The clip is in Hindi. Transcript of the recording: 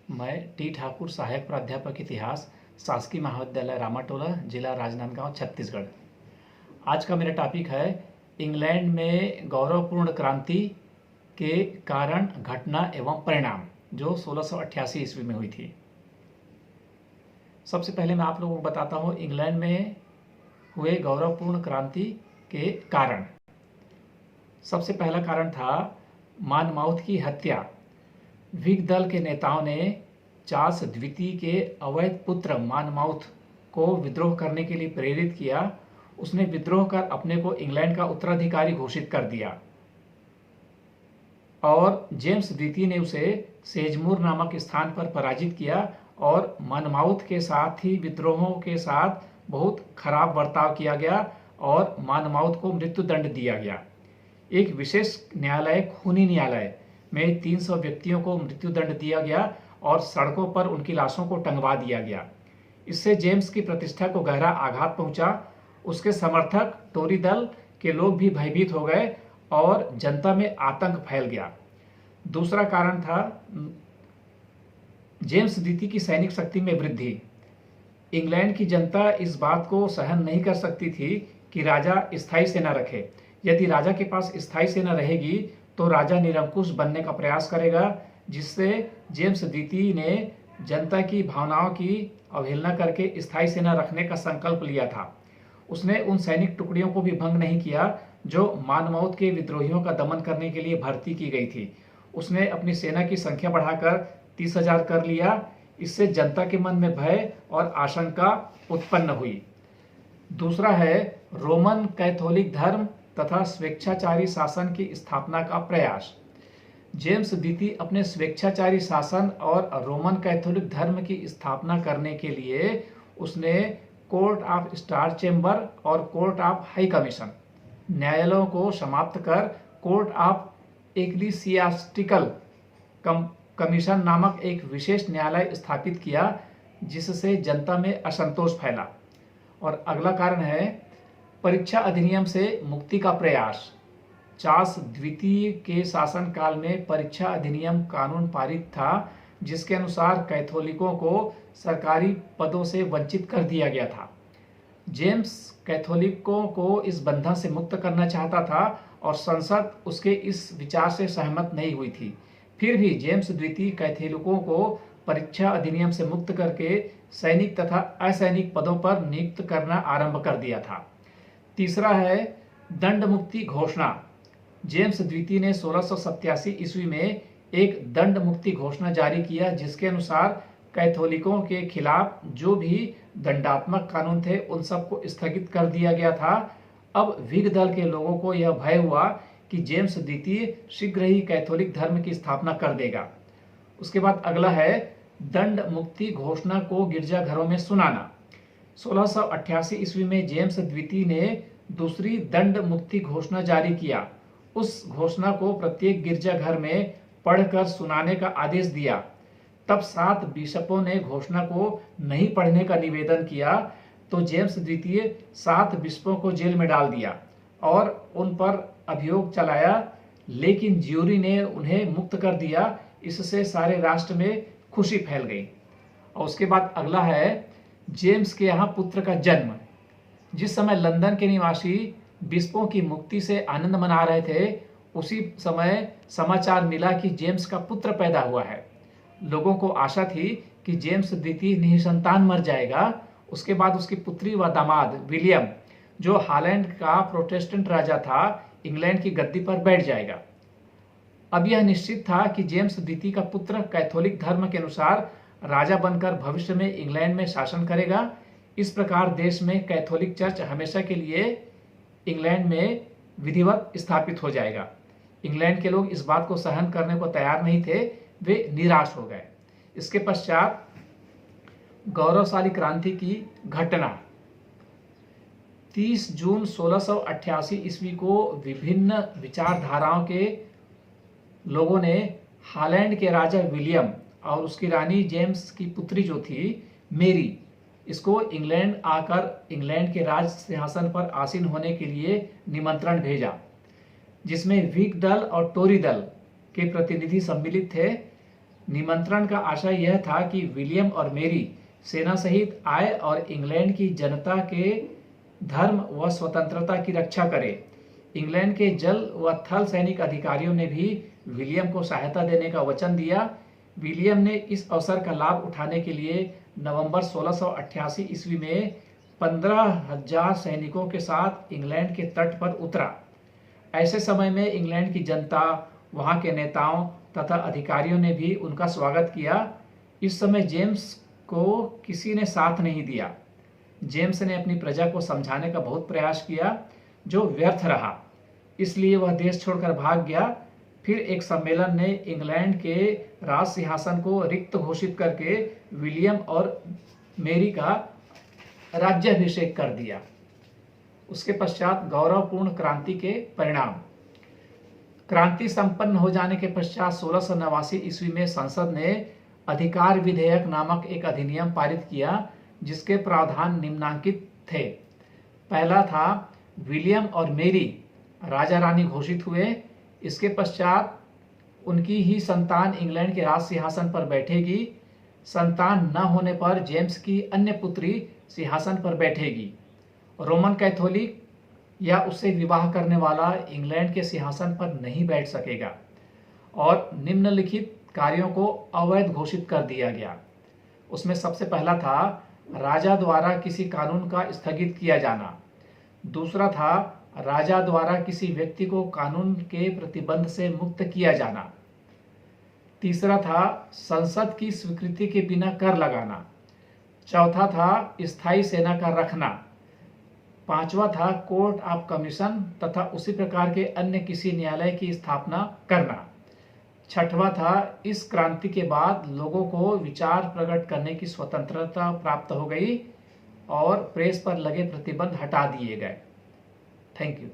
मैं टी ठाकुर सहायक प्राध्यापक इतिहास, शासकीय महाविद्यालय रामाटोला, जिला राजनांदगांव, छत्तीसगढ़। आज का मेरा टॉपिक है इंग्लैंड में गौरवपूर्ण क्रांति के कारण, घटना एवं परिणाम, जो 1688 ईस्वी में हुई थी। सबसे पहले मैं आप लोगों को बताता हूँ इंग्लैंड में हुए गौरवपूर्ण क्रांति के कारण। सबसे पहला कारण था मॉनमाउथ की हत्या। व्हिग दल के नेताओं ने चार्ल्स द्वितीय के अवैध पुत्र मॉनमाउथ को विद्रोह करने के लिए प्रेरित किया। उसने विद्रोह कर अपने को इंग्लैंड का उत्तराधिकारी घोषित कर दिया और जेम्स द्वितीय ने उसे सेजमूर नामक स्थान पर पराजित किया और मॉनमाउथ के साथ ही विद्रोहों के साथ बहुत खराब बर्ताव किया गया और मॉनमाउथ को मृत्यु दंड दिया गया। एक विशेष न्यायालय, खूनी न्यायालय में 300 व्यक्तियों को मृत्यु दंड दिया गया और सड़कों पर उनकी लाशों को टंगवा दिया गया। इससे जेम्स की प्रतिष्ठा को गहरा आघात पहुंचा। उसके समर्थक टोरी दल के लोग भी भयभीत हो गए और जनता में आतंक फैल गया। दूसरा कारण था जेम्स द्वितीय की सैनिक शक्ति में वृद्धि। इंग्लैंड की जनता इस बात को सहन नहीं कर सकती थी कि राजा स्थायी सेना रखे। यदि राजा के पास स्थायी सेना रहेगी तो राजा निरंकुश बनने का प्रयास करेगा, जिससे जेम्स द्वितीय ने जनता की भावनाओं की अवहेलना करके स्थायी सेना रखने का संकल्प लिया था। उसने उन सैनिक टुकड़ियों को भी भंग नहीं किया जो मॉनमाउथ के विद्रोहियों का दमन करने के लिए भर्ती की गई थी। उसने अपनी सेना की संख्या बढ़ाकर 30,000 कर लिया। इससे जनता के मन में भय और आशंका उत्पन्न हुई। दूसरा है रोमन कैथोलिक धर्म तथा स्वेच्छाचारी शासन की स्थापना का प्रयास। जेम्स द्वितीय अपने स्वेच्छाचारी शासन और रोमन कैथोलिक धर्म की स्थापना करने के लिए उसने कोर्ट ऑफ स्टार चैम्बर और कोर्ट ऑफ हाई कमीशन न्यायालयों को समाप्त कर कोर्ट ऑफ एक्लीसियास्टिकल कमीशन नामक एक विशेष न्यायालय स्थापित किया, जिससे जनता में असंतोष फैला। और अगला कारण है परीक्षा अधिनियम से मुक्ति का प्रयास। चार्ल्स द्वितीय के शासनकाल में परीक्षा अधिनियम कानून पारित था, जिसके अनुसार कैथोलिकों को सरकारी पदों से वंचित कर दिया गया था। जेम्स कैथोलिकों को इस बंधन से मुक्त करना चाहता था और संसद उसके इस विचार से सहमत नहीं हुई थी। फिर भी जेम्स द्वितीय कैथोलिकों को परीक्षा अधिनियम से मुक्त करके सैनिक तथा असैनिक पदों पर नियुक्त करना आरंभ कर दिया था। तीसरा है दंड मुक्ति घोषणा। जेम्स द्वितीय ने 1687 ईस्वी में एक दंड मुक्ति घोषणा जारी किया, जिसके अनुसार कैथोलिकों के खिलाफ जो भी दंडात्मक कानून थे उन सबको स्थगित कर दिया गया था। अब व्हिग दल के लोगों को यह भय हुआ कि जेम्स द्वितीय शीघ्र ही कैथोलिक धर्म की स्थापना कर देगा। उसके बाद अगला है दंड मुक्ति घोषणा को गिरजाघरों में सुनाना। 1688 ईस्वी में जेम्स द्वितीय ने दूसरी दंड मुक्ति घोषणा जारी किया। उस घोषणा को प्रत्येक गिरजाघर में पढ़कर सुनाने का आदेश दिया। तब 7 बिशपों ने घोषणा को नहीं पढ़ने का निवेदन किया, तो जेम्स द्वितीय 7 बिशपों को जेल में डाल दिया और उन पर अभियोग चलाया, लेकिन ज्यूरी ने उन्हें मुक्त कर दिया। इससे सारे राष्ट्र में खुशी फैल गई। और उसके बाद अगला है जेम्स के यहाँ पुत्र का जन्म। जिस समय लंदन के निवासी बिशपों की मुक्ति से आनंद मना रहे थे, उसी समय समाचार मिला कि जेम्स का पुत्र पैदा हुआ है। लोगों को आशा थी कि जेम्स द्वितीय निसंतान मर जाएगा। उसके बाद उसकी पुत्री व दामाद विलियम, जो हॉलैंड का प्रोटेस्टेंट राजा था, इंग्लैंड की गद्दी पर बैठ जाएगा। अब यह निश्चित था कि जेम्स द्वितीय का पुत्र कैथोलिक धर्म के अनुसार राजा बनकर भविष्य में इंग्लैंड में शासन करेगा। इस प्रकार देश में कैथोलिक चर्च हमेशा के लिए इंग्लैंड में विधिवत स्थापित हो जाएगा। इंग्लैंड के लोग इस बात को सहन करने को तैयार नहीं थे, वे निराश हो गए। इसके पश्चात गौरवशाली क्रांति की घटना। 30 जून 1688 ईस्वी को विभिन्न विचारधाराओं के लोगों ने हॉलैंड के राजा विलियम और उसकी रानी जेम्स की पुत्री जो थी मेरी, इसको इंग्लैंड आकर इंग्लैंड के राज सिंहासन पर आसीन होने के लिए निमंत्रण भेजा, जिसमें व्हिग दल और टोरी दल के प्रतिनिधि सम्मिलित थे। निमंत्रण का आशय यह था कि विलियम और मेरी सेना सहित आए और इंग्लैंड की जनता के धर्म व स्वतंत्रता की रक्षा करे। इंग्लैंड के जल व थल सैनिक अधिकारियों ने भी विलियम को सहायता देने का वचन दिया। विलियम ने इस अवसर का लाभ उठाने के लिए नवंबर 1688 ईस्वी में 15,000 सैनिकों के साथ इंग्लैंड के तट पर उतरा। ऐसे समय में इंग्लैंड की जनता, वहां के नेताओं तथा अधिकारियों ने भी उनका स्वागत किया। इस समय जेम्स को किसी ने साथ नहीं दिया। जेम्स ने अपनी प्रजा को समझाने का बहुत प्रयास किया, जो व्यर्थ रहा, इसलिए वह देश छोड़कर भाग गया। फिर एक सम्मेलन ने इंग्लैंड के राज सिंहासन को रिक्त घोषित करके विलियम और मेरी का राज्याभिषेक कर दिया। उसके पश्चात गौरवपूर्ण क्रांति के परिणाम। क्रांति संपन्न हो जाने के पश्चात 1689 ईस्वी में संसद ने अधिकार विधेयक नामक एक अधिनियम पारित किया, जिसके प्रावधान निम्नांकित थे। पहला था, विलियम और मेरी राजा रानी घोषित हुए। इसके पश्चात उनकी ही संतान इंग्लैंड के राज सिंहासन पर बैठेगी। संतान न होने पर जेम्स की अन्य पुत्री सिंहासन पर बैठेगी। रोमन कैथोलिक या उससे विवाह करने वाला इंग्लैंड के सिंहासन पर नहीं बैठ सकेगा। और निम्नलिखित कार्यों को अवैध घोषित कर दिया गया। उसमें सबसे पहला था, राजा द्वारा किसी कानून का स्थगित किया जाना। दूसरा था, राजा द्वारा किसी व्यक्ति को कानून के प्रतिबंध से मुक्त किया जाना। तीसरा था, संसद की स्वीकृति के बिना कर लगाना। चौथा था, स्थायी सेना का रखना। पांचवा था, कोर्ट ऑफ कमीशन तथा उसी प्रकार के अन्य किसी न्यायालय की स्थापना करना। छठवां था, इस क्रांति के बाद लोगों को विचार प्रकट करने की स्वतंत्रता प्राप्त हो गई और प्रेस पर लगे प्रतिबंध हटा दिए गए। Thank you.